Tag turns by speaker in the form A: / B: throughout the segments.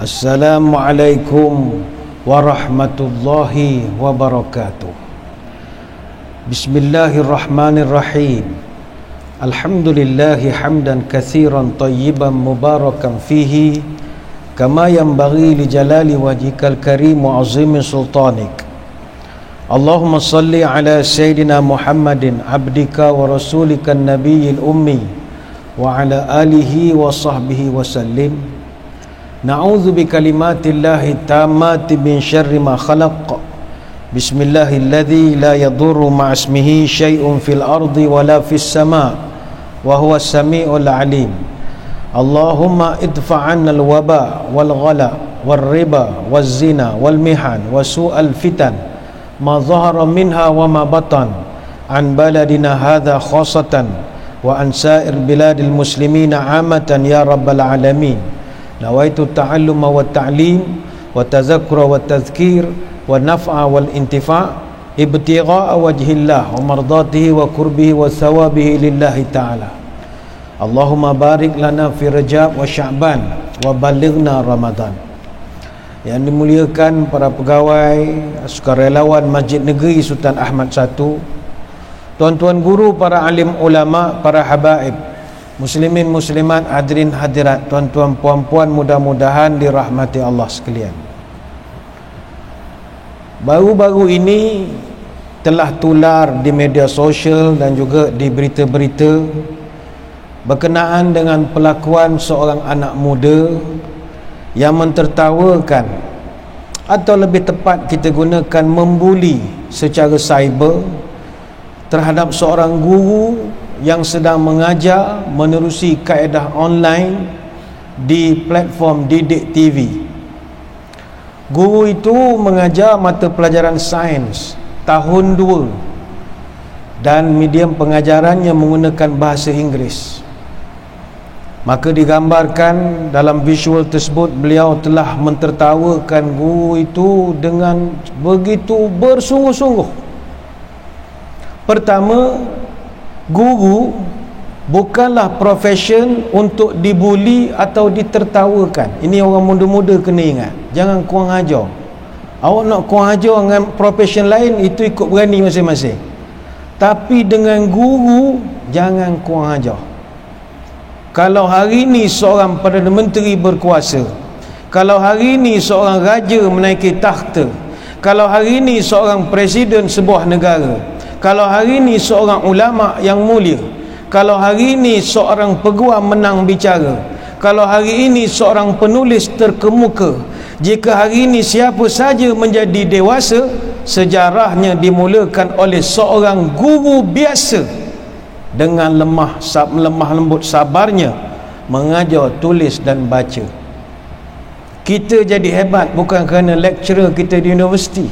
A: Assalamualaikum warahmatullahi wabarakatuh. Bismillahirrahmanirrahim. Alhamdulillahi hamdan katsiran tayyiban mubarakan fihi kama yanbaghi li jalali wajhikal karim wa azimi sultanik. Allahumma salli ala sayyidina Muhammadin abdika wa rasulika nabiyil ummi wa ala alihi wa sahbihi wa sallim. Na'udzu bi kalimatillahi tammati min syarri ma khalaq. Bismillahilladzi la yadurru ma'asmihi syai'un fil ardi wala fis sama' wa huwa as-sami'ul 'alim. Allahumma idfa' 'anna al-waba wal ghala wal riba waz zina wal mihan wa su'al fitan ma dhahara minha wa ma batan an baladina hadha khassatan wa an sa'ir biladil muslimina 'amatan ya rabbal alamin. Nawaitu ta'alluma wa ta'lim wa tazakkura wa tadhkir wa naf'a wal intifa' ibtigha'a wajhillah wa mardatihi wa qurbihi wa thawabihi lillahi ta'ala. Allahumma barik lana fi Rajab wa Sya'ban wa balighna Ramadan. Yang dimuliakan para pegawai, sukarelawan Masjid Negeri Sultan Ahmad I, tuan-tuan guru, para alim ulama, para habaib, muslimin muslimat, hadirin hadirat, tuan-tuan puan-puan, mudah-mudahan dirahmati Allah sekalian. Baru-baru ini telah tular di media sosial dan juga di berita-berita berkenaan dengan pelakuan seorang anak muda yang mentertawakan, atau lebih tepat kita gunakan membuli secara cyber terhadap seorang guru yang sedang mengajar menerusi kaedah online di platform Didik TV. Guru itu mengajar mata pelajaran sains tahun 2 dan medium pengajarannya menggunakan bahasa Inggeris. Maka digambarkan dalam visual tersebut beliau telah mentertawakan guru itu dengan begitu bersungguh-sungguh. Pertama, guru bukanlah profession untuk dibuli atau ditertawakan. Ini orang muda-muda kena ingat. Jangan kurang ajar. Awak nak kurang ajar dengan profession lain, itu ikut berani masing-masing. Tapi dengan guru, jangan kurang ajar. Kalau hari ini seorang Perdana Menteri berkuasa, kalau hari ini seorang raja menaiki takhta, kalau hari ini seorang presiden sebuah negara, kalau hari ini seorang ulama yang mulia, kalau hari ini seorang peguam menang bicara, kalau hari ini seorang penulis terkemuka, jika hari ini siapa saja menjadi dewasa, sejarahnya dimulakan oleh seorang guru biasa dengan lemah lembut sabarnya mengajar, tulis dan baca. Kita jadi hebat bukan kerana lecturer kita di universiti.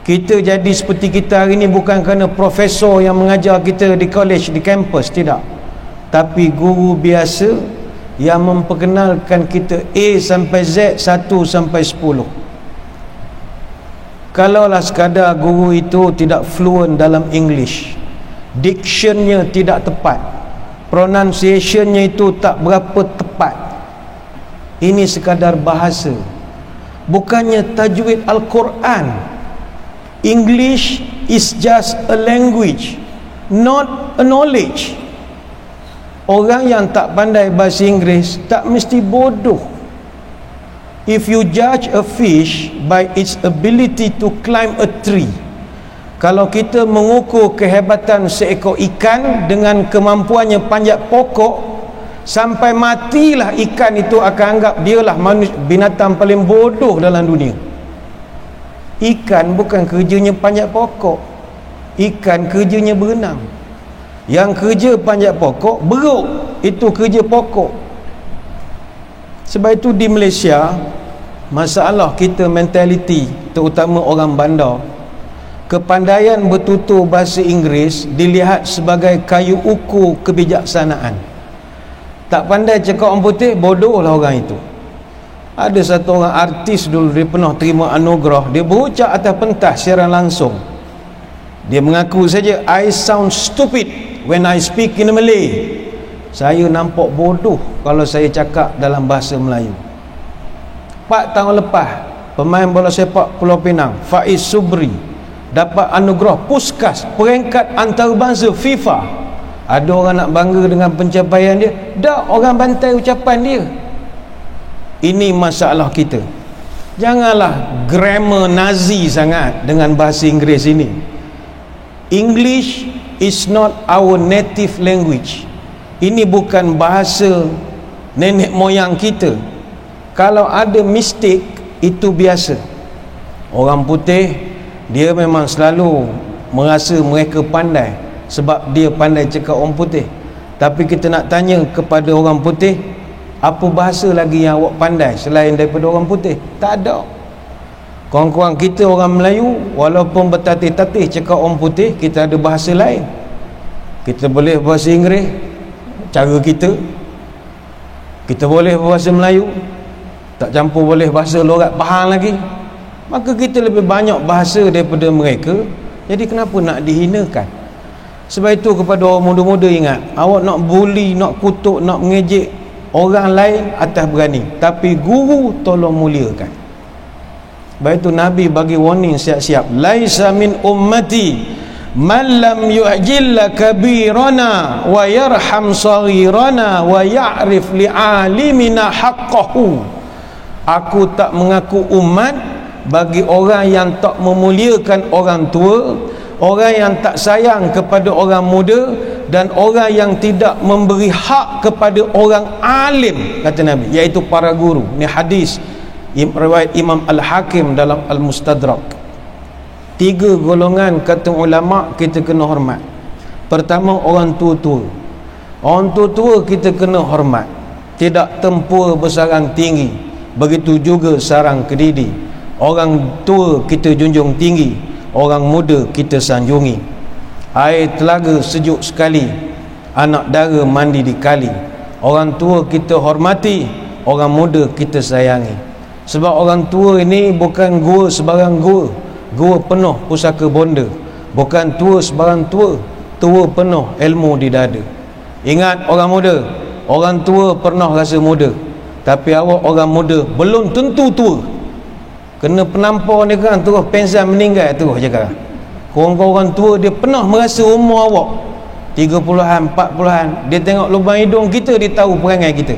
A: Kita jadi seperti kita hari ini bukan kerana profesor yang mengajar kita di college, di kampus, tidak. Tapi guru biasa yang memperkenalkan kita A sampai Z, 1 sampai 10. Kalaulah sekadar guru itu tidak fluent dalam English, dictionnya tidak tepat, pronunciationnya itu tak berapa tepat, ini sekadar bahasa, bukannya tajwid Al-Quran. English is just a language, not a knowledge. Orang yang tak pandai bahasa Inggeris tak mesti bodoh. If you judge a fish by its ability to climb a tree, kalau kita mengukur kehebatan seekor ikan dengan kemampuannya panjat pokok, sampai matilah ikan itu akan anggap dialah binatang paling bodoh dalam dunia. Ikan bukan kerjanya panjat pokok, ikan kerjanya berenang. Yang kerja panjat pokok, beruk, itu kerja pokok. Sebab itu di Malaysia, masalah kita mentaliti, terutama orang bandar, kepandaian bertutur bahasa Inggeris dilihat sebagai kayu ukur kebijaksanaan. Tak pandai cakap orang putih, bodohlah orang itu. Ada satu orang artis dulu, dia pernah terima anugerah, dia berucap atas pentas siaran langsung. Dia mengaku saja, I sound stupid when I speak in Malay. Saya nampak bodoh kalau saya cakap dalam bahasa Melayu. 4 tahun lepas, pemain bola sepak Pulau Pinang Faiz Subri dapat anugerah Puskas peringkat antarabangsa FIFA. Ada orang nak bangga dengan pencapaian dia? Dah, orang bantai ucapan dia. Ini masalah kita. Janganlah grammar Nazi sangat dengan bahasa Inggeris ini. English is not our native language. Ini bukan bahasa nenek moyang kita. Kalau ada mistake, itu biasa. Orang putih, dia memang selalu merasa mereka pandai sebab dia pandai cakap orang putih. Tapi kita nak tanya kepada orang putih, apa bahasa lagi yang awak pandai selain daripada orang putih? Tak ada. Kawan-kawan kita orang Melayu, walaupun bertatih-tatih cakap orang putih, kita ada bahasa lain. Kita boleh bahasa Inggeris, cara kita. Kita boleh bahasa Melayu, tak campur boleh bahasa lorat Pahang lagi. Maka kita lebih banyak bahasa daripada mereka. Jadi kenapa nak dihinakan? Sebab itu kepada orang muda-muda, ingat, awak nak bully, nak kutuk, nak mengejek orang lain atas berani, tapi guru tolong muliakan. Sebab itu Nabi bagi warning siap-siap, laisa min ummati man lam yu'jilla kabirana wa yarham saghirana wa ya'rif li'alimina haqqahu. Aku tak mengaku umat bagi orang yang tak memuliakan orang tua, orang yang tak sayang kepada orang muda, dan orang yang tidak memberi hak kepada orang alim, kata Nabi, iaitu para guru. Ini hadis riwayat Imam Al-Hakim dalam Al-Mustadrak. 3 golongan kata ulama kita kena hormat. Pertama, orang tua-tua. Orang tua-tua kita kena hormat, tidak tempur bersarang tinggi. Begitu juga sarang kedidi. Orang tua kita junjung tinggi, orang muda kita sanjungi. Air telaga sejuk sekali, anak dara mandi di kali. Orang tua kita hormati, orang muda kita sayangi. Sebab orang tua ini bukan gua sebarang gua. Gua penuh pusaka bonda. Bukan tua sebarang tua, tua penuh ilmu di dada. Ingat orang muda, orang tua pernah rasa muda, tapi awak orang muda belum tentu tua. Kena penampar ni kan terus pensan meninggal terus je kan. Orang tua dia pernah merasa umur awak 30-an, 40-an, dia tengok lubang hidung kita, dia tahu perangai kita.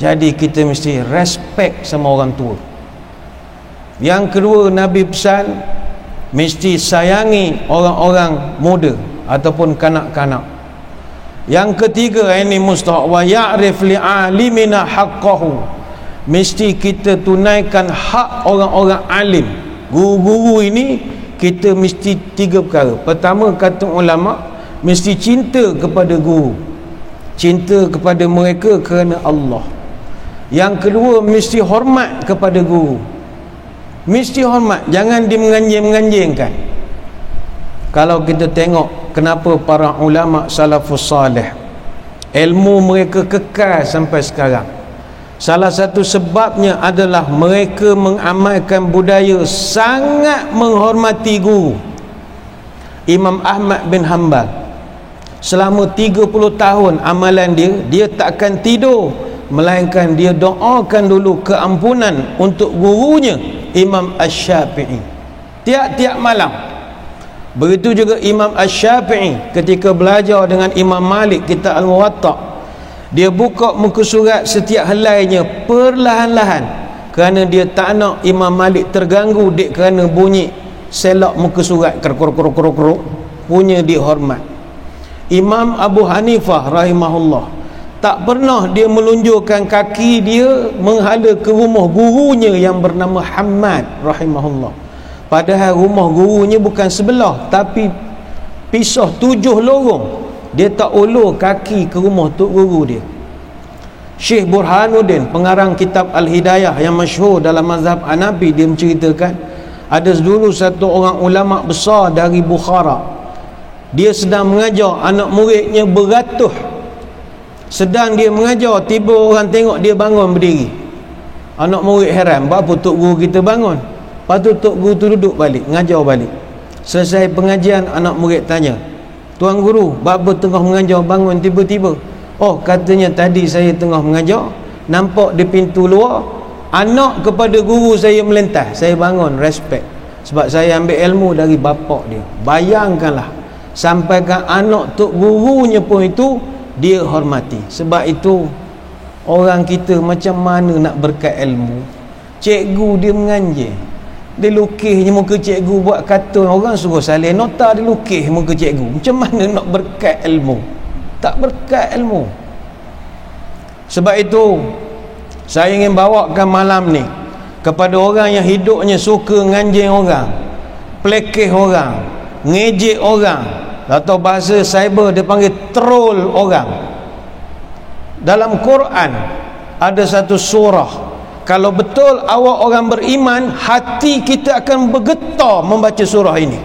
A: Jadi kita mesti respect sama orang tua. Yang kedua, Nabi pesan mesti sayangi orang-orang muda ataupun kanak-kanak. Yang ketiga, ini mustahak, wa ya'rif li'alimina haqqahu. Mesti kita tunaikan hak orang-orang alim. Guru-guru ini kita mesti 3 perkara. Pertama, kata ulama, mesti cinta kepada guru, cinta kepada mereka kerana Allah. Yang kedua, mesti hormat kepada guru, mesti hormat, jangan dimenganjing-menganjingkan. Kalau kita tengok kenapa para ulama salafus salih ilmu mereka kekal sampai sekarang, salah satu sebabnya adalah mereka mengamalkan budaya sangat menghormati guru. Imam Ahmad bin Hanbal selama 30 tahun amalan dia tak akan tidur melainkan dia doakan dulu keampunan untuk gurunya Imam Asy-Syafi'i tiap-tiap malam. Begitu juga Imam Asy-Syafi'i ketika belajar dengan Imam Malik kitab Al-Muwatta, dia buka muka surat setiap helainya perlahan-lahan kerana dia tak nak Imam Malik terganggu dek kerana bunyi selak muka surat keruk-keruk punya dihormat. Imam Abu Hanifah rahimahullah tak pernah dia melunjurkan kaki dia menghala ke rumah gurunya yang bernama Hamad rahimahullah. Padahal rumah gurunya bukan sebelah, tapi pisah 7 lorong. Dia tak ulur kaki ke rumah tok guru dia. Syekh Burhanuddin, pengarang kitab Al-Hidayah yang masyhur dalam mazhab Hanafi, dia menceritakan ada dulu satu orang ulama besar dari Bukhara. Dia sedang mengajar anak muridnya beratus. Sedang dia mengajar, tiba orang tengok dia bangun berdiri. Anak murid heran, berapa tok guru kita bangun? Lepas tu tok guru tu duduk balik, mengajar balik. Selesai pengajian, anak murid tanya, "Tuan guru, berapa tengah mengajar bangun tiba-tiba?" "Oh," katanya, "tadi saya tengah mengajar, nampak di pintu luar Anak kepada guru saya melentas, saya bangun, respect. Sebab saya ambil ilmu dari bapak dia. Bayangkanlah, sampaikan anak tok gurunya pun itu dia hormati. Sebab itu orang kita macam mana nak berkat ilmu? Cikgu dia mengajar, dia lukis je muka cikgu, buat kartun, orang suruh salin nota, dia lukis muka cikgu. Macam mana nak berkat ilmu? Tak berkat ilmu. Sebab itu saya ingin bawakan malam ni kepada orang yang hidupnya suka nganjing orang, pelekeh orang, ngejek orang, atau bahasa cyber dia panggil troll orang. Dalam Quran ada satu surah, kalau betul awak orang beriman, hati kita akan bergetar membaca surah ini,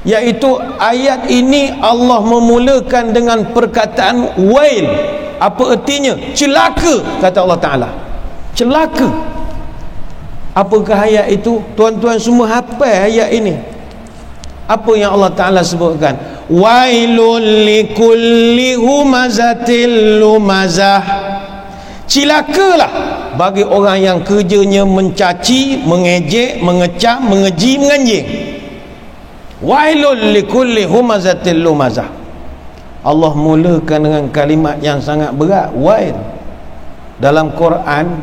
A: iaitu ayat ini Allah memulakan dengan perkataan wail. Apa artinya? Celaka, kata Allah Ta'ala. Celaka. Apakah ayat itu? Tuan-tuan semua hafal ayat ini. Apa yang Allah Ta'ala sebutkan? Wailul likulli humazatil lumazah. Cilakalah bagi orang yang kerjanya mencaci, mengejek, mengecam, mengeji, menganjing. Wailul likulli humazatil lumazah. Allah mulakan dengan kalimat yang sangat berat, wail. Dalam Quran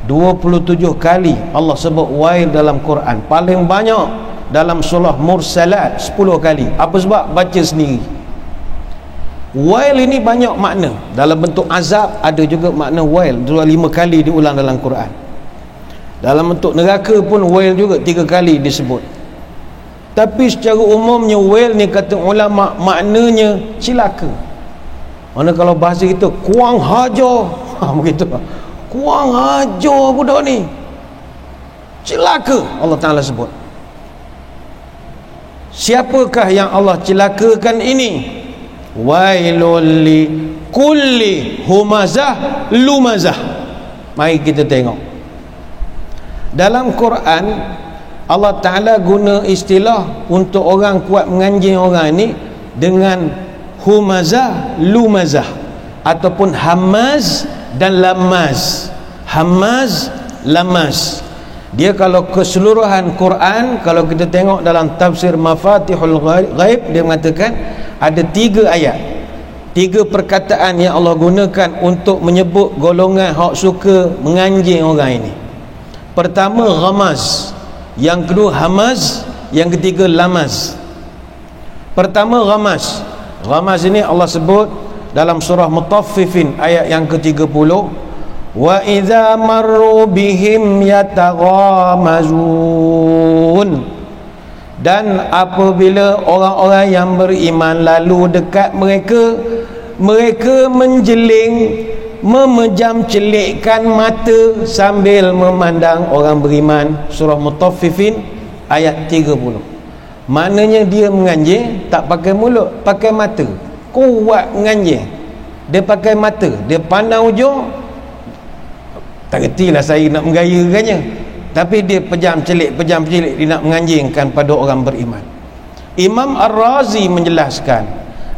A: 27 kali Allah sebut wail dalam Quran. Paling banyak dalam surah Mursalat 10 kali. Apa sebab? Baca sendiri. Wail ini banyak makna. Dalam bentuk azab ada juga makna wail. 5 kali diulang dalam Quran. Dalam bentuk neraka pun wail juga 3 kali disebut. Tapi secara umumnya wail ni kata ulama maknanya cilaka. Mana kalau bahasa kita kuang hajar, begitu. Kuang hajar budak ni. Cilaka Allah Ta'ala sebut. Siapakah yang Allah celakakan ini? Wailul li kulli humazah lumazah. Mari kita tengok. Dalam Quran Allah Ta'ala guna istilah untuk orang kuat menganjing orang ni dengan humazah, lumazah, ataupun hamaz dan lamaz. Hamaz, lamaz. Dia kalau keseluruhan Quran, kalau kita tengok dalam tafsir Mafatihul Ghaib, dia mengatakan ada 3 ayat, 3 perkataan yang Allah gunakan untuk menyebut golongan hak suka menganjing orang ini. Pertama ghamaz, yang kedua hamaz, yang ketiga lamaz. Pertama ghamaz. Ghamaz ini Allah sebut dalam surah Mutaffifin ayat yang ke-30, wa idza marru bihim yataghamazun. Dan apabila orang-orang yang beriman lalu dekat mereka, mereka menjeling, memejam celikkan mata sambil memandang orang beriman. Surah Mutaffifin ayat 30. Maknanya dia menganjing tak pakai mulut, pakai mata. Kuat menganjing, dia pakai mata, dia pandang ujung. Tak kertilah saya nak menggayakannya, tapi dia pejam celik dia nak menganjingkan pada orang beriman. Imam Ar-Razi menjelaskan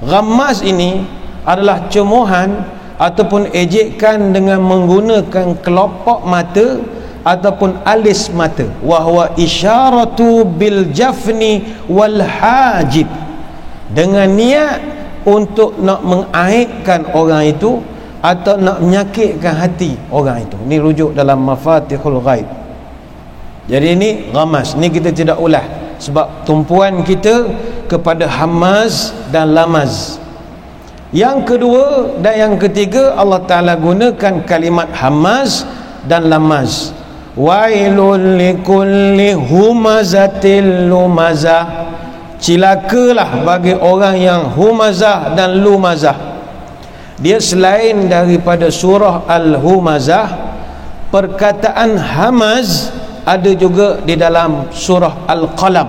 A: ghamaz ini adalah cemohan ataupun ejekan dengan menggunakan kelopak mata ataupun alis mata, wa huwa isyaratu bil jafni wal hajib, dengan niat untuk nak mengaibkan orang itu atau nak menyakitkan hati orang itu. Ini rujuk dalam Mafatihul Ghaib. Jadi ini ghamaz, ni kita tidak ulah sebab tumpuan kita kepada hamaz dan lamaz. Yang kedua dan yang ketiga Allah Ta'ala gunakan kalimat hamaz dan lamaz. Wailul likulli humazatil lumazah. Cilakalah bagi orang yang humazah dan lumazah. Dia selain daripada surah Al-Humazah, perkataan hamaz ada juga di dalam surah Al-Qalam.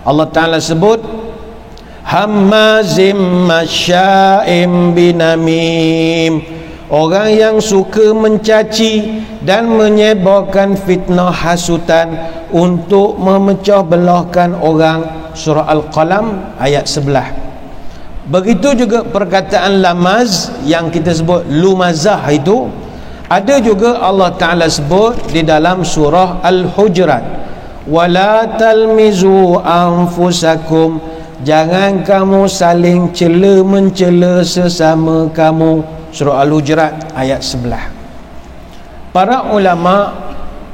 A: Allah Ta'ala sebut hammazim masya'im binamim, orang yang suka mencaci dan menyebarkan fitnah hasutan untuk memecah belahkan orang. Surah Al-Qalam ayat 11. Begitu juga perkataan lamaz yang kita sebut lumazah itu Ada juga Allah Ta'ala sebut di dalam surah Al-Hujurat, wala talmizu anfusakum, jangan kamu saling mencela sesama kamu. Surah Al-Hujurat ayat 11. Para ulama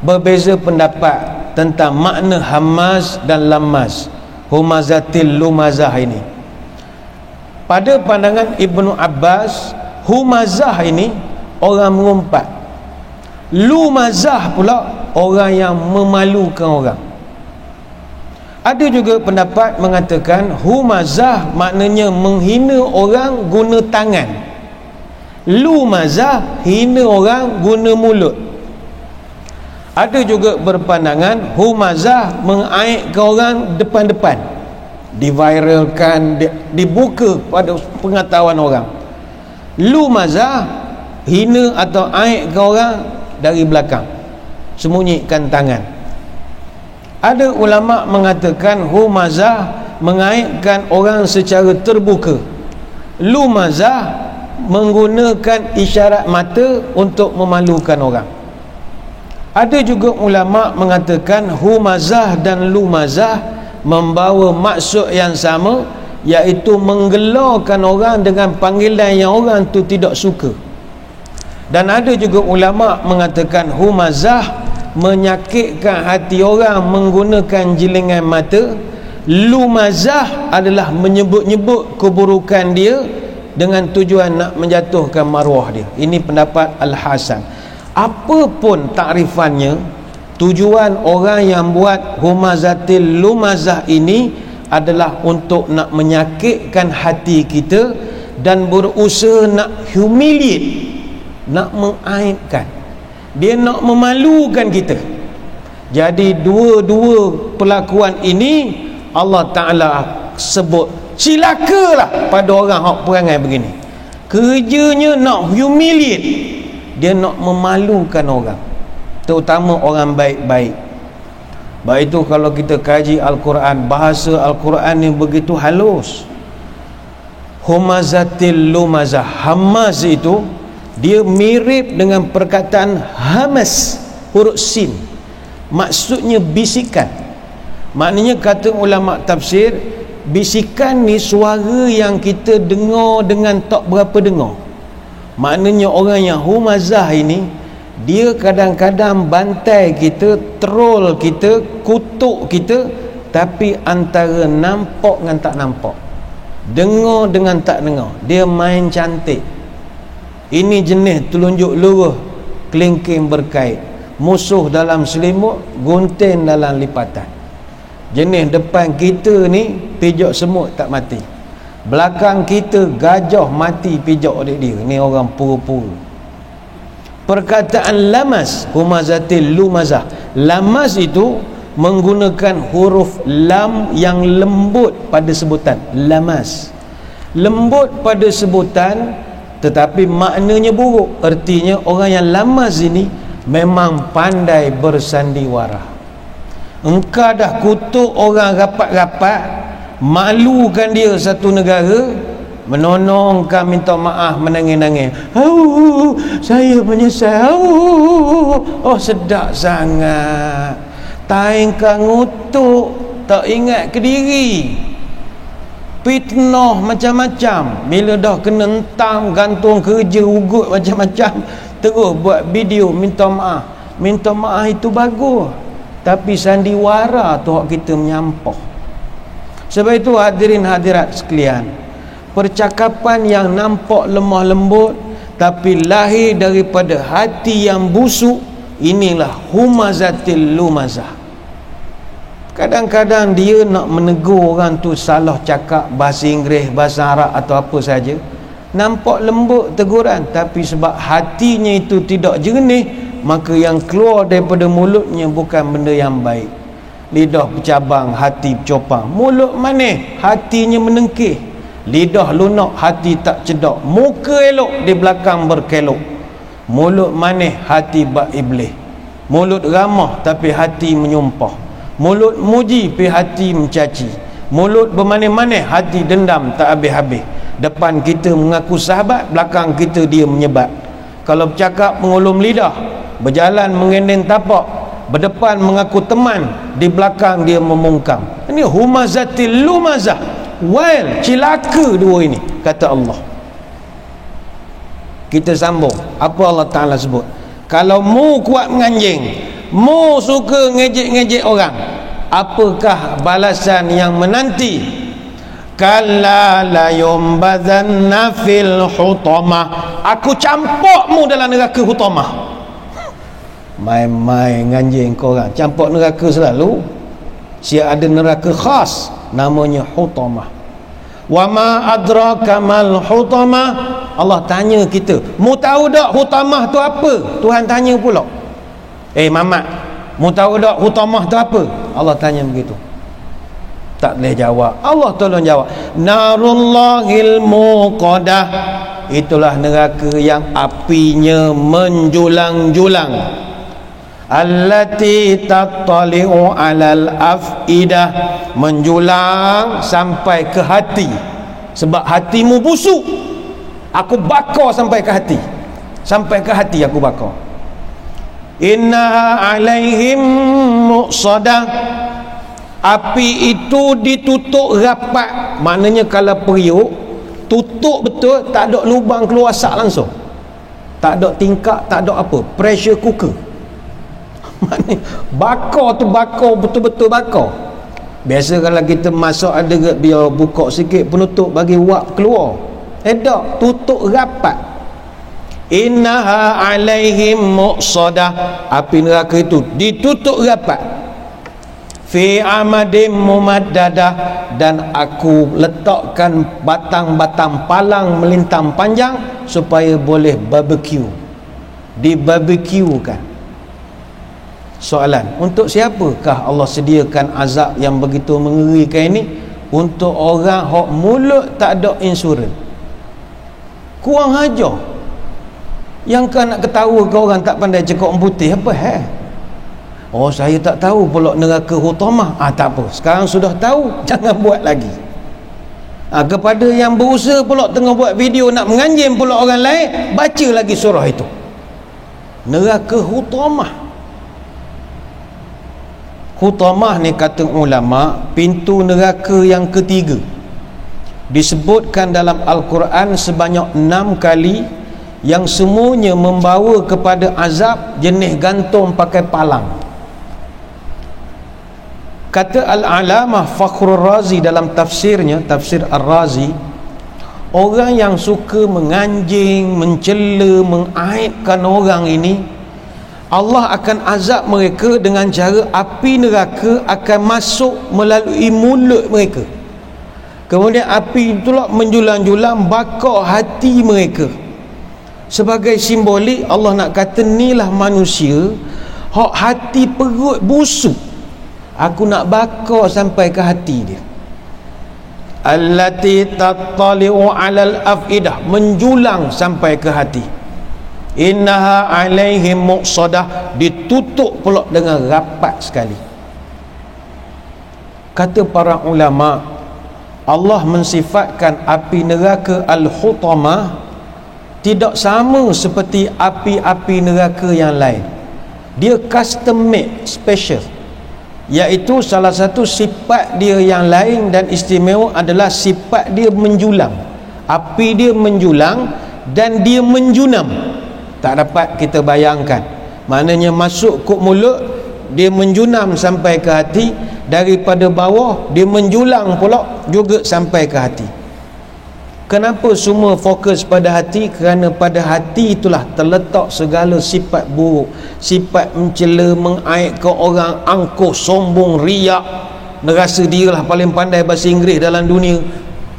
A: berbeza pendapat tentang makna hamaz dan lamaz, humazatil lumazah ini. Pada pandangan Ibnu Abbas, humazah ini orang mengumpat, lumazah pula orang yang memalukan orang. Ada juga pendapat mengatakan humazah maknanya menghina orang guna tangan, lumazah hina orang guna mulut. Ada juga berpandangan humazah mengaibkan orang depan-depan, diviralkan, dibuka pada pengetahuan orang. Lumazah hina atau aibkan orang dari belakang, sembunyikan tangan. Ada ulama mengatakan humazah mengaibkan orang secara terbuka, lumazah menggunakan isyarat mata untuk memalukan orang. Ada juga ulama mengatakan humazah dan lumazah membawa maksud yang sama, iaitu menggelarkan orang dengan panggilan yang orang tu tidak suka. Dan ada juga ulama mengatakan humazah menyakitkan hati orang menggunakan jelingan mata, lumazah adalah menyebut-nyebut keburukan dia dengan tujuan nak menjatuhkan maruah dia. Ini pendapat Al-Hasan. Apapun takrifannya, tujuan orang yang buat humazatil lumazah ini adalah untuk nak menyakitkan hati kita dan berusaha nak humiliate, nak mengaibkan. Dia nak memalukan kita. Jadi dua-dua perlakuan ini Allah Ta'ala sebut cilakalah pada orang hak perangai begini. Kerjanya nak humiliate, dia nak memalukan orang, terutama orang baik-baik. Baik itu kalau kita kaji Al-Quran, bahasa Al-Quran yang begitu halus. Humazatil lumazah, hamaz itu dia mirip dengan perkataan hamas, huruf sin, maksudnya bisikan. Maknanya kata ulama tafsir, bisikan ni suara yang kita dengar dengan tak berapa dengar. Maknanya orang yang humazah ini, dia kadang-kadang bantai kita, troll kita, kutuk kita, tapi antara nampak dengan tak nampak, dengar dengan tak dengar, dia main cantik. Ini jenis telunjuk luruh, kelingking berkait, musuh dalam selimut, gunting dalam lipatan. Jenis depan kita ni pijak semut tak mati, belakang kita gajah mati pijak oleh dia. Ni orang pura-pura. Perkataan lamas, humazatil lumazah, lamas itu menggunakan huruf lam yang lembut pada sebutan, lamas, lembut pada sebutan, tetapi maknanya buruk. Artinya orang yang lamas ini memang pandai bersandiwara. Engkau dah kutuk orang rapat-rapat, malukan dia satu negara, menonongkan minta maaf, menangis-nangis, saya menyesal, oh sedap sangat. Taingkan ngutuk, tak ingat ke diri, fitnah macam-macam. Bila dah kena entang, gantung kerja, ugut macam-macam, terus buat video minta maaf. Minta maaf itu bagus, tapi sandiwara tu hak kita menyampah. Sebab itu hadirin hadirat sekalian, percakapan yang nampak lemah lembut tapi lahir daripada hati yang busuk, inilah humazatil lumazah. Kadang-kadang dia nak menegur orang tu salah cakap bahasa Inggeris, bahasa Arab atau apa saja, nampak lembut teguran, tapi sebab hatinya itu tidak jernih, maka yang keluar daripada mulutnya bukan benda yang baik. Lidah bercabang, hati bercopang. Mulut manis, hatinya menengkih. Lidah lunak, hati tak cedak. Muka elok, di belakang berkelok. Mulut manis, hati bak iblis. Mulut ramah, tapi hati menyumpah. Mulut muji, tapi hati mencaci. Mulut bermanis-manis, hati dendam tak habis-habis. Depan kita mengaku sahabat, belakang kita dia menyebat. kalau bercakap mengulum lidah, berjalan mengendeng tapak, berdepan mengaku teman, di belakang dia memungkam. Ini humazatil lumazah, wail, cilaka dua ini, kata Allah. Kita sambung apa Allah Ta'ala sebut. Kalau mu kuat menganjing, mu suka ngejek-ngejek orang, apakah balasan yang menanti? Kalla la yumbazanna fil hutamah, aku campakmu dalam neraka hutamah. Main-main nganjing korang, campak neraka selalu. Siap ada neraka khas namanya hutamah. Wa ma adraka mal hutamah. Allah tanya kita, mu tahu tak hutamah tu apa? Tuhan tanya pula. Mamat, mu tahu tak hutamah tu apa? Allah tanya begitu. Tak boleh jawab. Allah tolong jawab. Narullahil muqadah, itulah neraka yang apinya menjulang-julang. Allati tattali'u 'alal afidah, menjulang sampai ke hati. Sebab hatimu busuk, aku bakar sampai ke hati. Sampai ke hati aku bakar. Innaha 'alaihim muqsadah, api itu ditutup rapat. Maknanya kalau periuk tutup betul, tak ada lubang keluar asap langsung, tak ada tingkap, tak ada apa, pressure cooker. Maknanya bakar tu bakar betul-betul bakar. Biasa kalau kita masuk ada biar buka sikit penutup bagi wap keluar, tak, tutup rapat. Innaha 'alaihim muqsadah, api neraka itu ditutup rapat. Fi amadim mumaddadah, dan aku letakkan batang-batang palang melintang panjang supaya boleh barbecue, dibarbecuekan. Soalan, untuk siapakah Allah sediakan azab yang begitu mengerikan ini? Untuk orang hok mulut tak ada insurans. Kurang ajar. Yang kan nak ketawa ke orang tak pandai cakap putih apa Oh, saya tak tahu pula neraka hutamah. Tak apa, sekarang sudah tahu, jangan buat lagi. Kepada yang berusaha pula tengah buat video nak menganjing pula orang lain, baca lagi surah itu. Neraka hutamah. Hutamah ni kata ulama, pintu neraka yang ketiga. Disebutkan dalam Al-Quran sebanyak 6 kali, yang semuanya membawa kepada azab jenis gantung pakai palang. Kata Al-Alamah Fakhrul Razi dalam tafsirnya, tafsir Ar-Razi, orang yang suka menganjing, mencela, mengaibkan orang ini, Allah akan azab mereka dengan cara api neraka akan masuk melalui mulut mereka. Kemudian api itulah menjulang-julang bakar hati mereka. Sebagai simbolik, Allah nak kata inilah manusia hak hati perut busuk, aku nak bakar sampai ke hati dia. Allati tattali'u 'alal afidah, menjulang sampai ke hati. Innaha 'alaihim muqsadah, ditutup pula dengan rapat sekali. Kata para ulama, Allah mensifatkan api neraka al-hutamah tidak sama seperti api-api neraka yang lain. Dia custom made, special. Iaitu salah satu sifat dia yang lain dan istimewa adalah sifat dia menjulang. Api dia menjulang dan dia menjunam. Tak dapat kita bayangkan. Maknanya masuk ke mulut, dia menjunam sampai ke hati. Daripada bawah, dia menjulang pula juga sampai ke hati. Kenapa semua fokus pada hati? Kerana pada hati itulah terletak segala sifat buruk. Sifat mencela, mengaibkan orang, angkuh, sombong, riak, merasa dirilah paling pandai bahasa Inggeris dalam dunia.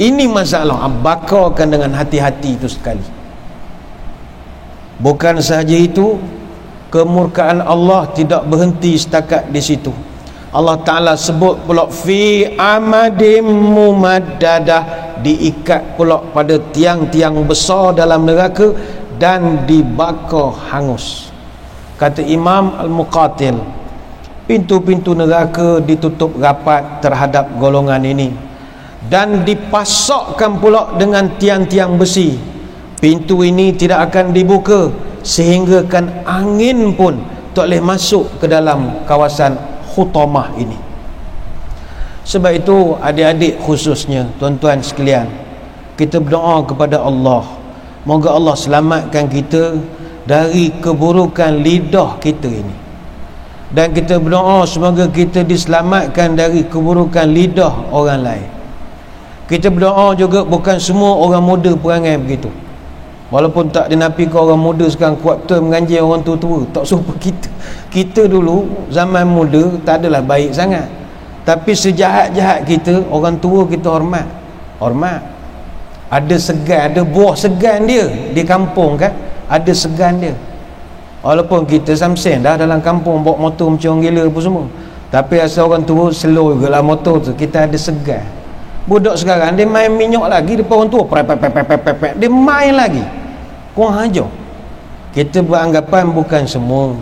A: Ini masalah. Bakarkan dengan hati-hati itu sekali. Bukan sahaja itu, kemurkaan Allah tidak berhenti setakat di situ. Allah Ta'ala sebut pula fi amadim mumaddadah, diikat pula pada tiang-tiang besar dalam neraka dan dibakar hangus. Kata Imam Al-Muqatil, pintu-pintu neraka ditutup rapat terhadap golongan ini dan dipasakkan pula dengan tiang-tiang besi. Pintu ini tidak akan dibuka sehingga kan angin pun tak boleh masuk ke dalam kawasan Hutamah ini. Sebab itu adik-adik khususnya, tuan-tuan sekalian, kita berdoa kepada Allah, moga Allah selamatkan kita dari keburukan lidah kita ini. Dan kita berdoa semoga kita diselamatkan dari keburukan lidah orang lain. Kita berdoa juga bukan semua orang muda perangai begitu. Walaupun tak dinafikan orang muda sekarang kuat betul menganjing orang tua-tua, tak serupa kita. Kita dulu zaman muda tak adalah baik sangat, tapi sejahat-jahat kita, orang tua kita hormat. Ada segan, ada buah segan dia di kampung kan, ada segan dia. Walaupun kita samsen dah dalam kampung bawa motor macam orang gila apa semua, tapi asal orang tua slow juga lah motor tu, kita ada segan. Budak sekarang dia main minyak lagi depan orang tua, dia main lagi, kurang ajar. Kita beranggapan bukan semua,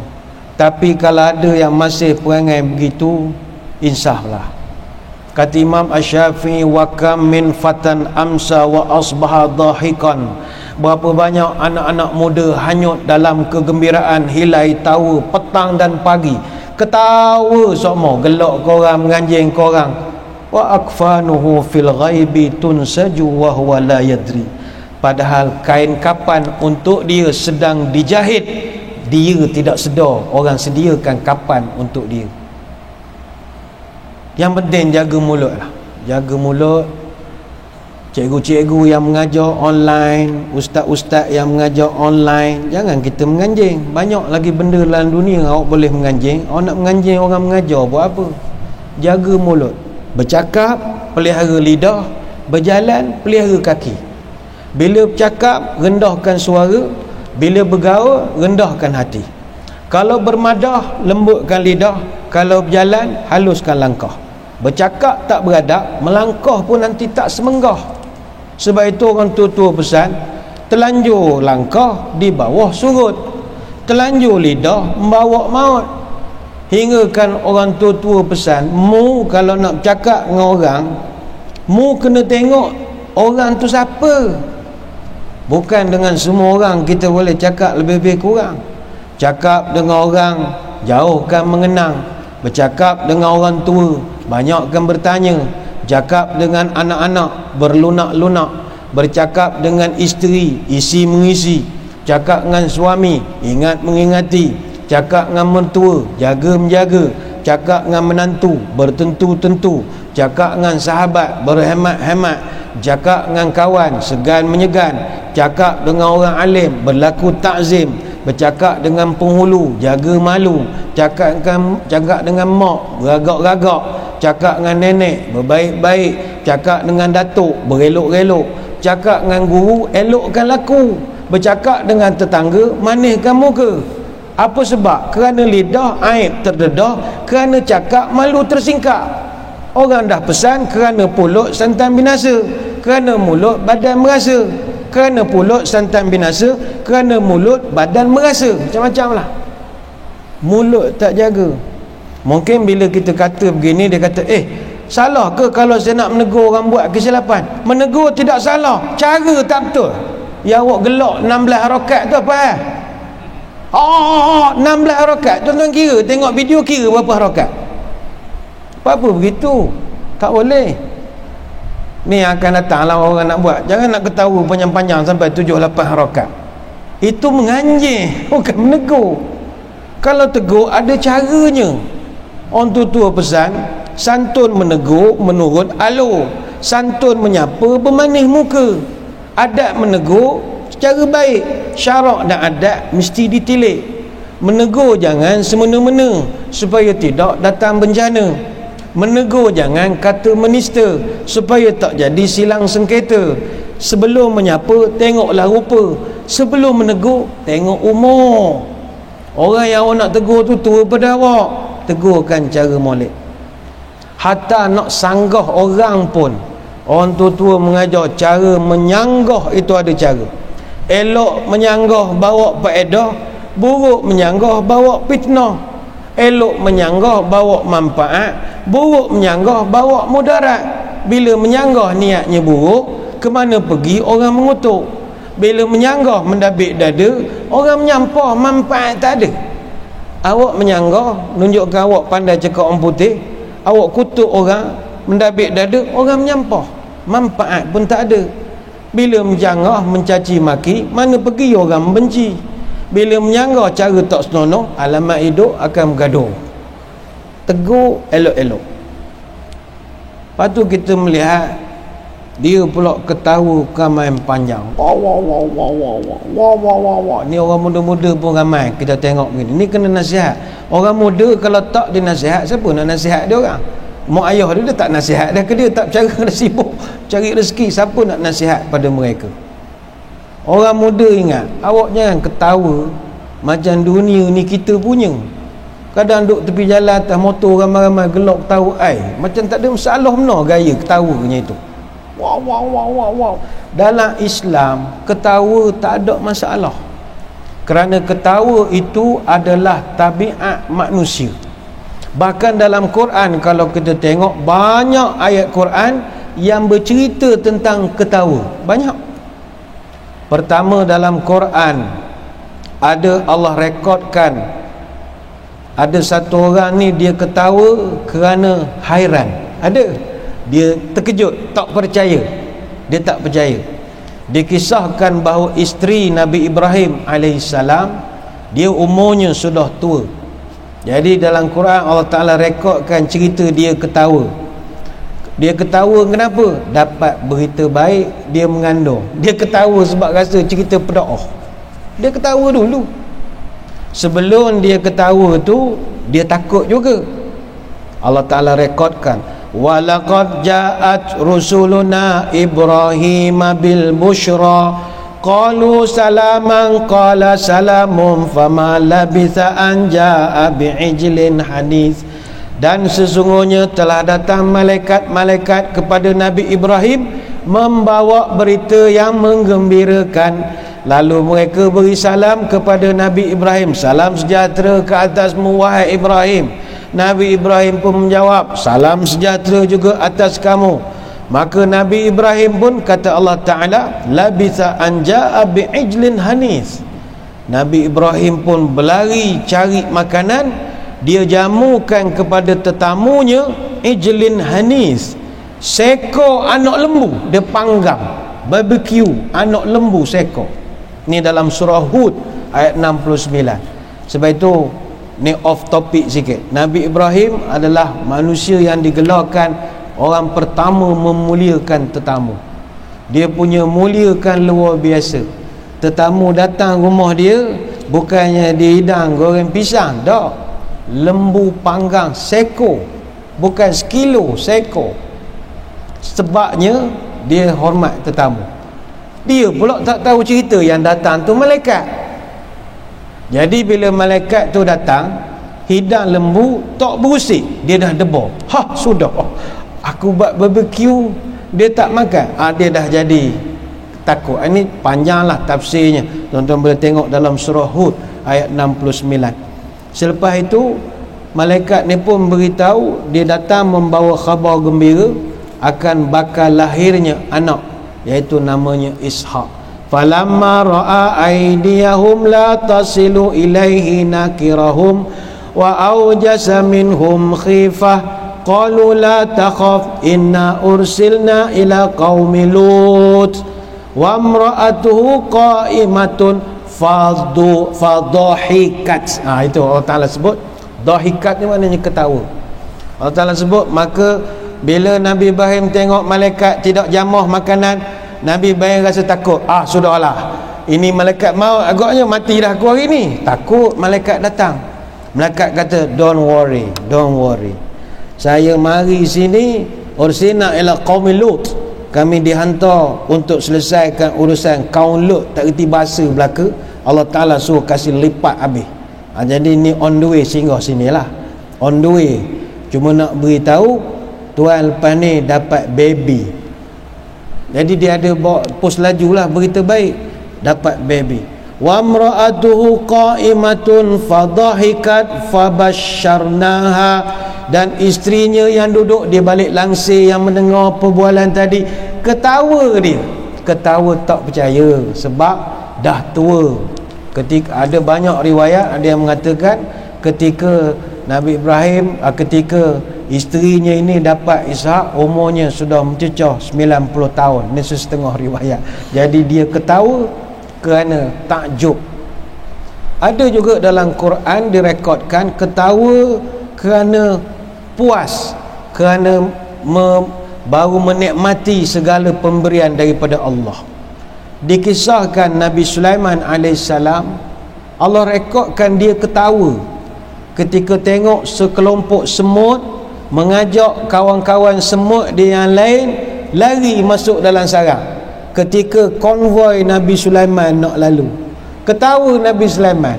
A: tapi kalau ada yang masih perangai begitu, insaflah. Kata Imam Asy-Syafi'i, wa kam min fatan amsa wa asbaha dhahikan. Berapa banyak anak-anak muda hanyut dalam kegembiraan hilai tawa petang dan pagi, ketawa semua, gelak korang, menganjing korang. Wa akfanuhu fil ghaibi tunsaju wa huwa la yadri. Padahal kain kapan untuk dia sedang dijahit, dia tidak sedar orang sediakan kapan untuk dia. Yang penting jaga mulut lah. Jaga mulut. Cikgu-cikgu yang mengajar online, ustaz-ustaz yang mengajar online, jangan kita menganjing. Banyak lagi benda dalam dunia awak boleh menganjing. Awak nak menganjing orang mengajar buat apa? Jaga mulut. Bercakap, pelihara lidah. Berjalan, pelihara kaki. Bila bercakap, rendahkan suara. Bila bergaul, rendahkan hati. Kalau bermadah, lembutkan lidah. Kalau berjalan, haluskan langkah. Bercakap tak beradab, melangkah pun nanti tak semenggah. Sebab itu orang tua-tua pesan, telanjur langkah di bawah surut, telanjur lidah membawa maut. Hingga kan orang tua-tua pesan, mu kalau nak bercakap dengan orang, mu kena tengok orang tu siapa. Bukan dengan semua orang kita boleh cakap lebih-lebih kurang. Cakap dengan orang, jauhkan mengenang. Bercakap dengan orang tua, banyakkan bertanya. Cakap dengan anak-anak, berlunak-lunak. Bercakap dengan isteri, isi mengisi. Cakap dengan suami, ingat mengingati. Cakap dengan mertua, jaga menjaga. Cakap dengan menantu, bertentu-tentu. Cakap dengan sahabat, berhemat-hemat. Cakap dengan kawan, segan menyegan. Cakap dengan orang alim, berlaku takzim. Bercakap dengan penghulu, jaga malu. Cakap dengan mak, beragak-ragak. Cakap dengan nenek, berbaik-baik. Cakap dengan datuk, berelok-relok. Cakap dengan guru, elokkan laku. Bercakap dengan tetangga, maniskan muka. Apa sebab? Kerana lidah aib terdedah, kerana cakap malu tersingkap. Orang dah pesan, kerana pulut santan binasa, kerana mulut badan merasa. Kerana pulut santan binasa, kerana mulut badan merasa. Macam-macam lah. Mulut tak jaga. Mungkin bila kita kata begini, dia kata, salah ke kalau saya nak menegur orang buat kesilapan? Menegur tidak salah, cara tak betul. Yang awak gelak 16 harakat tu apa? 16 harakat. Tuan-tuan kira, tengok video, kira berapa harakat. Apa begitu? Tak boleh. Ni akan datanglah orang nak buat. Jangan nak ketawa panjang-panjang sampai 7-8 harakat. Itu menganjing, bukan menegur. Kalau tegur ada caranya. Orang tua-tua pesan, santun menegur menurut alur, santun menyapa bermanis muka. Adab menegur secara baik, syarak dan adab mesti ditilik. Menegur jangan semena-mena supaya tidak datang bencana. Menegur jangan kata menista supaya tak jadi silang sengketa. Sebelum menyapa, tengoklah rupa. Sebelum menegur, tengok umur. Orang yang awak nak tegur tu tua pada awak, tegurkan cara molek. Hatta nak sanggah orang pun, orang tua-tua mengajar cara menyanggah itu ada cara. Elok menyanggah bawa faedah, buruk menyanggah bawa fitnah. Elok menyanggah bawa manfaat, buruk menyanggah bawa mudarat. Bila menyanggah niatnya buruk, ke mana pergi orang mengutuk. Bila menyanggah mendabik dada, orang menyampah manfaat tak ada. Awak menyanggah nunjukkan awak pandai cakap orang putih, awak kutuk orang mendabik dada, orang menyampah, manfaat pun tak ada. Bila menjanggah mencaci maki, mana pergi orang membenci. Bila menyanggah cara tak senonoh, alamat hidup akan bergaduh. Tegur elok-elok. Lepas tu kita melihat dia pula ketawa main panjang. Wah wah wah wah wah wah wah wah wah wah. Ni orang muda-muda pun ramai kita tengok begini. Ni kena nasihat. Orang muda kalau tak dinasihat, siapa nak nasihat dia orang? Mak ayah dia tak nasihat dia, ke dia tak bercara, dia sibuk cari rezeki, siapa nak nasihat pada mereka? Orang muda ingat, awak jangan ketawa macam dunia ni kita punya. Kadang duduk tepi jalan atas motor ramai-ramai gelak ketawa macam tak ada masalah benar gaya ketawanya itu. Wow wow wow wow wow. Dalam Islam ketawa tak ada masalah. Kerana ketawa itu adalah tabiat manusia. Bahkan dalam Quran kalau kita tengok banyak ayat Quran yang bercerita tentang ketawa. Banyak. Pertama dalam Quran ada Allah rekodkan ada satu orang ni dia ketawa kerana hairan. Ada. Dia terkejut, tak percaya. Dia tak percaya. Dikisahkan bahawa isteri Nabi Ibrahim alaihissalam dia umurnya sudah tua. Jadi dalam Quran Allah Ta'ala rekodkan cerita dia ketawa. Dia ketawa kenapa? Dapat berita baik, dia mengandung. Dia ketawa sebab rasa cerita pedoah. Dia ketawa dulu. Sebelum dia ketawa tu dia takut juga. Allah Ta'ala rekodkan, walaqad ja'at rusuluna Ibrahim bil busyra qalu salaman qala salamun fama labitha an ja'a bi'ijlin hanis. Dan sesungguhnya telah datang malaikat-malaikat kepada Nabi Ibrahim membawa berita yang menggembirakan. Lalu mereka beri salam kepada Nabi Ibrahim, salam sejahtera ke atasmu wahai Ibrahim. Nabi Ibrahim pun menjawab, salam sejahtera juga atas kamu. Maka Nabi Ibrahim pun kata Allah Ta'ala, labitha an ja'a bi'ijlin hanis. Nabi Ibrahim pun berlari cari makanan, dia jamukan kepada tetamunya ijlin hanis, seekor anak lembu. Dia panggang barbecue anak lembu seekor. Ni dalam surah Hud ayat 69. Sebab itu ni off topic sikit. Nabi Ibrahim adalah manusia yang digelarkan orang pertama memuliakan tetamu. Dia punya muliakan luar biasa. Tetamu datang rumah dia, bukannya dia hidang goreng pisang, tak. Lembu panggang seekor, bukan sekilo, seekor. Sebabnya dia hormat tetamu. Dia pula tak tahu cerita yang datang tu malaikat. Jadi bila malaikat tu datang, hidang lembu tak berusik, dia dah debar. Sudah. Aku buat barbecue, dia tak makan. Dia dah jadi takut. Ini panjanglah tafsirnya. Tuan-tuan boleh tengok dalam surah Hud ayat 69. Selepas itu malaikat ni pun beritahu, dia datang membawa khabar gembira akan bakal lahirnya anak, iaitu namanya Ishaq. Falamma ra'a aydiyahum la tasilu ilaihi nakirahum wa awjasa minhum khifah qalu la takhaf inna ursilna ila qaumi lut wa imra'atuhu qa'imatun fadhahikat. Itu Allah Ta'ala sebut dhahikat ni maknanya ketawa. Allah Ta'ala sebut, maka bila Nabi Ibrahim tengok malaikat tidak jamah makanan, Nabi Ibrahim rasa takut. Sudahlah, ini malaikat mau agaknya mati dah aku hari ni. Takut malaikat datang. Malaikat kata, don't worry, saya mari sini ursina ila qaumi lut, kami dihantar untuk selesaikan urusan kaum Lut. Tak reti bahasa belaka, Allah Ta'ala suruh kasih lipat habis. Jadi ni on the way, singgah sinilah on the way. Cuma nak beritahu tuan lepas ni dapat baby. Jadi dia ada bawa post laju lah berita baik, dapat baby. Wa imra'atuhu qa'imatun fadhahikat fabasyarnaha. Dan isterinya yang duduk di balik langsir yang mendengar perbualan tadi, ketawa dia. ketawa tak percaya sebab dah tua. Ketika ada banyak riwayat, ada yang mengatakan ketika Nabi Ibrahim, ketika isterinya ini dapat Ishak, umurnya sudah mencecah 90 tahun. Ini setengah riwayat. Jadi dia ketawa kerana takjub. Ada juga dalam Quran direkodkan ketawa kerana puas, kerana baru menikmati segala pemberian daripada Allah. Dikisahkan Nabi Sulaiman AS, Allah rekodkan dia ketawa ketika tengok sekelompok semut mengajak kawan-kawan semut dia yang lain lari masuk dalam sarang ketika konvoi Nabi Sulaiman nak lalu. Ketawa Nabi Sulaiman,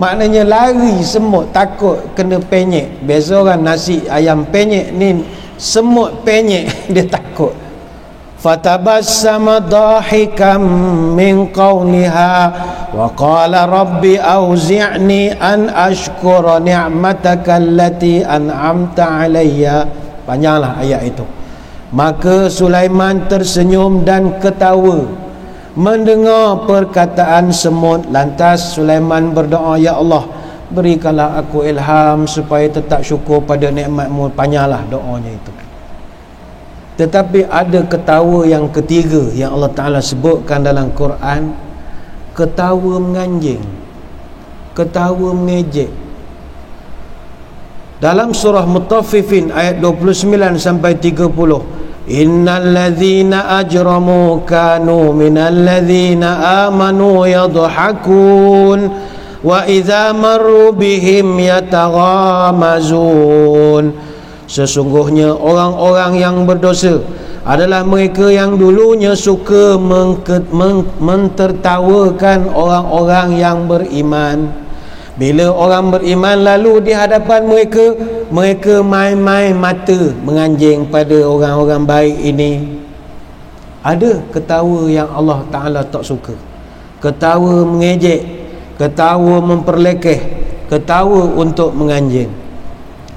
A: maknanya lari semut, takut kena penyek. Biasa orang nasi ayam penyek, ni semut penyek dia takut. Fatabassama dahikan min qawliha wa qala rabbi auzi'ni an ashkura ni'mataka allati an'amta alayya. Panjanglah ayat itu. Maka Sulaiman tersenyum dan ketawa mendengar perkataan semut. Lantas Sulaiman berdoa, ya Allah, berikanlah aku ilham supaya tetap syukur pada nikmat-Mu. Panjanglah doanya itu. Tetapi ada ketawa yang ketiga yang Allah Ta'ala sebutkan dalam Quran, ketawa menganjing, ketawa mengejek. Dalam surah Mutaffifin ayat 29 sampai 30, innal ladzina ajramu kanu minal ladzina amanu yadhakun wa idza marru bihim yataghamazun. Sesungguhnya orang-orang yang berdosa adalah mereka yang dulunya suka mentertawakan orang-orang yang beriman. Bila orang beriman lalu di hadapan mereka, mereka main-main mata menganjing pada orang-orang baik ini. Ada ketawa yang Allah Ta'ala tak suka. Ketawa mengejek, ketawa memperlekeh, ketawa untuk menganjing.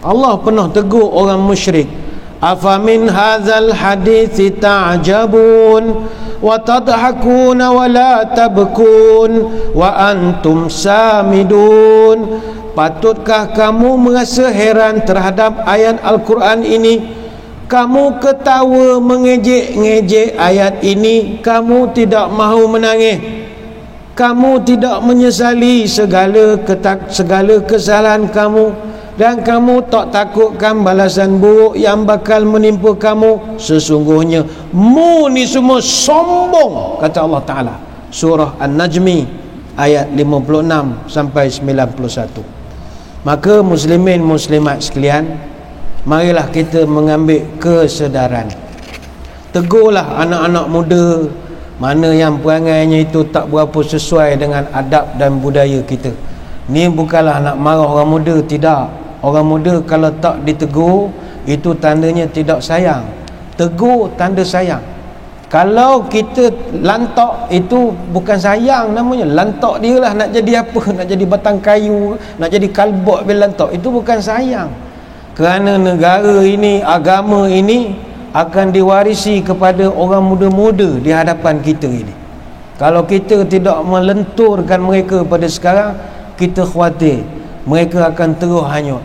A: Allah pernah tegur orang musyrik, afamin hadzal hadithi ta'jabun wa tadhakuna wa la tabkun wa antum samidun. Patutkah kamu merasa heran terhadap ayat Al-Quran ini? Kamu ketawa mengejek-ngejek ayat ini, kamu tidak mahu menangis, kamu tidak menyesali segala kesalahan kamu, dan kamu tak takutkan balasan buruk yang bakal menimpa kamu. Sesungguhnya mu ni semua sombong, kata Allah Ta'ala. Surah An-Najmi ayat 56 sampai 91. Maka muslimin muslimat sekalian, marilah kita mengambil kesedaran. Tegurlah anak-anak muda mana yang perangainya itu tak berapa sesuai dengan adab dan budaya kita. Ni bukanlah nak marah orang muda, tidak. Orang muda kalau tak ditegur, itu tandanya tidak sayang. Tegur tanda sayang. Kalau kita lantak, itu bukan sayang namanya. Lantak dia lah, nak jadi apa? Nak jadi batang kayu, nak jadi kalbot bila lantak. Itu bukan sayang. Kerana negara ini, agama ini akan diwarisi kepada orang muda-muda di hadapan kita ini. Kalau kita tidak melenturkan mereka pada sekarang, kita khawatir mereka akan terus hanyut.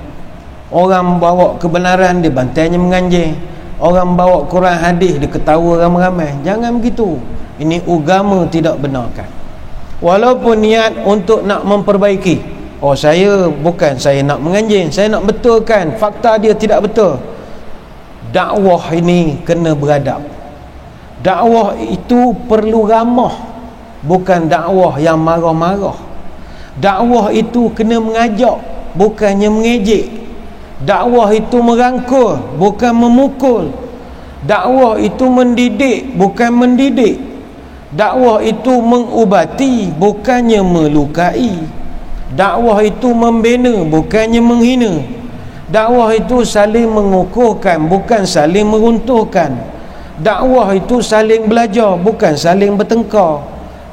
A: Orang bawa kebenaran, dia bantainya menganjing. Orang bawa Quran hadis, dia ketawa ramai-ramai. Jangan begitu. Ini agama tidak benarkan. Walaupun niat untuk nak memperbaiki, oh saya nak menganjing, saya nak betulkan fakta dia tidak betul. Dakwah ini kena beradab. Dakwah itu perlu ramah, bukan dakwah yang marah-marah. Dakwah itu kena mengajak, bukannya mengejek. Dakwah itu merangkul, bukan memukul. Dakwah itu mendidik, bukan mendidik. Dakwah itu mengubati, bukannya melukai. Dakwah itu membina, bukannya menghina. Dakwah itu saling mengukuhkan, bukan saling meruntuhkan. Dakwah itu saling belajar, bukan saling bertengkar.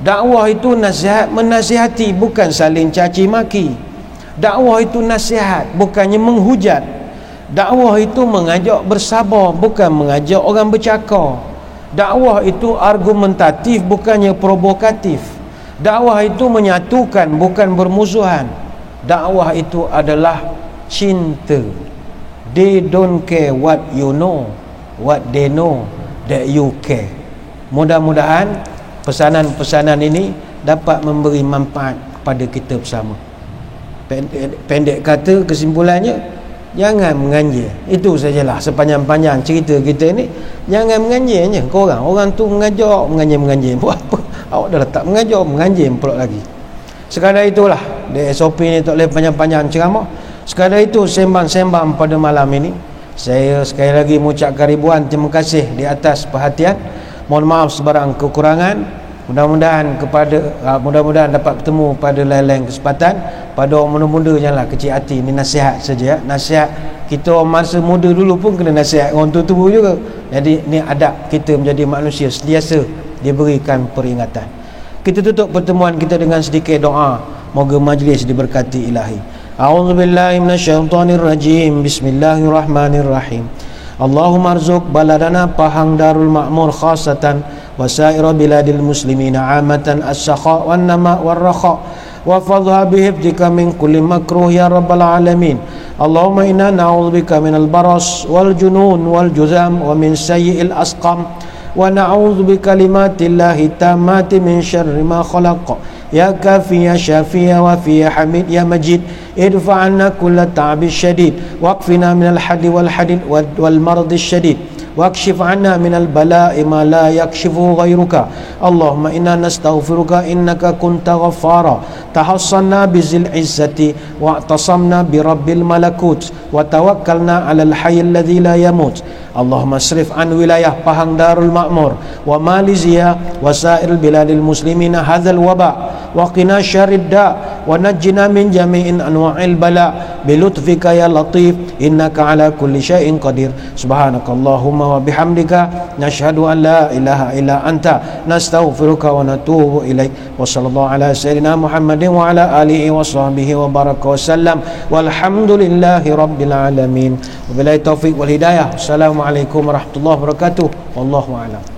A: Dakwah itu nasihat menasihati, bukan saling caci maki. Dakwah itu nasihat, bukannya menghujat. Dakwah itu mengajak bersabar, bukan mengajak orang bercakap. Dakwah itu argumentatif, bukannya provokatif. Dakwah itu menyatukan, bukan bermusuhan. Dakwah itu adalah cinta. They don't care what you know, what they know that you care. Mudah-mudahan pesanan-pesanan ini dapat memberi manfaat kepada kita bersama. Pendek kata, kesimpulannya, jangan menganjur. Itu sajalah sepanjang-panjang cerita kita ni. Jangan menganjurnya. Korang, orang tu mengajar, menganjur. Buat apa? Awak dah letak mengajar, menganjur pula lagi. Sekadar itulah, di SOP ni tak boleh panjang-panjang ceramah. Sekadar itu sembang-sembang pada malam ini. Saya sekali lagi mengucapkan ribuan terima kasih di atas perhatian. Mohon maaf sebarang kekurangan. Mudah-mudahan dapat bertemu pada lain-lain kesempatan. Pada orang muda-muda janganlah kecil hati. Ini nasihat saja. Nasihat kita masa muda dulu pun kena nasihat orang tua-tua juga. Jadi ini adab kita menjadi manusia, sentiasa diberikan peringatan. Kita tutup pertemuan kita dengan sedikit doa. Moga majlis diberkati ilahi. A'udzubillahi minasyaitonirrajim. Bismillahirrahmanirrahim. Allahumma arzuq baladana Pahang Darul Ma'mur khasatan wasaira biladil muslimina amatan as-sakha wan nama war rakha wa fadhha bihifdika min kulli makruh ya rabbal alamin. Allahumma inna na'udzubika minal baras wal junun wal juzam wa min sayyi'il asqam wa na'udzu bikalimatillahi tammati min syarri ma khalaq. Ya kafi ya syafi ya wafi ya hamid ya majid, idfa' anna kulla ta'abi syadid waqfina minal hadi wal hadid wal maradi syadid wakshif anna minal bala'i ma la yakshifu ghairuka. Allahumma inna nastaghfiruka innaka kunta ghaffara tahassanna bizil izzati wa'tasamna birabbil malakut wa tawakkalna 'alal hayyil ladzi la yamut. Allahumma asrif an wilayah Pahang Darul Ma'mur wa Malizia wa sa'iril biladil muslimina hadzal waba wa qina syarrid da wa najjina min jami'in anwa'il bala bi lutfika ya latif innaka ala kulli syai'in qadir. Subhanakallahumma wa bihamdika nashhadu an la ilaha illa anta nastaghfiruka wa natubu ilaik. Wa sallallahu ala sayyidina Muhammadin wa ala alihi wa sahbihi wa baraka wa sallam walhamdulillahi rabbil alamin. Wabillahi taufiq wal hidayah. Assalamualaikum warahmatullahi wabarakatuh. Wallahu a'lam.